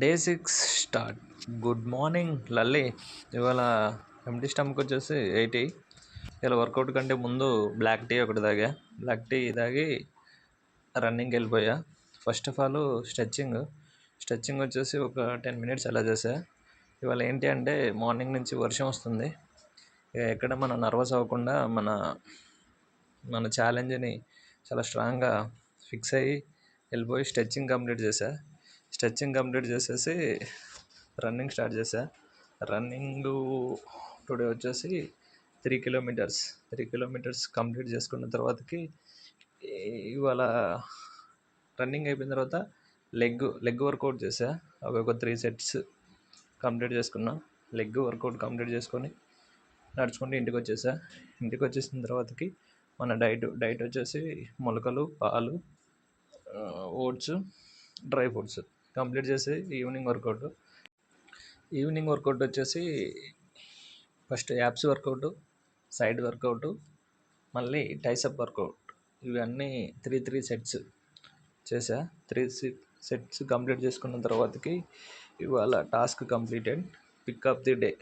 Day 6 start. Good morning Lalli. ఇవాళ empty stomach వచ్చేసి 80. ఇలా వర్కౌట్ కంటే ముందు బ్లాక్ టీ ఒకటి తాగా. బ్లాక్ టీ తాగి రన్నింగ్కి వెళ్ళిపోయా. ఫస్ట్ ఆఫ్ ఆల్ స్ట్రెచ్చింగ్ వచ్చేసి ఒక 10 minutes అలా చేసా. ఇవాళ ఏంటి అంటే మార్నింగ్ నుంచి వర్షం వస్తుంది. ఎక్కడ మనం నర్వస్ అవ్వకుండా మన ఛాలెంజ్ని చాలా స్ట్రాంగ్గా ఫిక్స్ అయ్యి వెళ్ళిపోయి స్ట్రెచ్చింగ్ కంప్లీట్ చేసేసి రన్నింగ్ స్టార్ట్ చేశా. రన్నింగ్ టుడే వచ్చేసి 3 kilometers కంప్లీట్ చేసుకున్న తర్వాతకి ఇవాళ రన్నింగ్ అయిపోయిన తర్వాత లెగ్ వర్కౌట్ చేశా. అవి ఒక 3 sets కంప్లీట్ చేసుకున్నా. లెగ్ వర్కౌట్ కంప్లీట్ చేసుకొని నడుచుకుంటూ ఇంటికి వచ్చేసిన తర్వాతకి మన డైట్ వచ్చేసి మొలకలు, పాలు, ఓట్స్, డ్రై ఫ్రూట్స్ కంప్లీట్ చేసి ఈవినింగ్ వర్కౌట్ వచ్చేసి first abs workout, side workout, మళ్ళీ టైసప్ వర్కౌట్, ఇవన్నీ 3 sets చేసా. 3 sets కంప్లీట్ చేసుకున్న తర్వాతకి ఇవాళ task completed, pick up the day.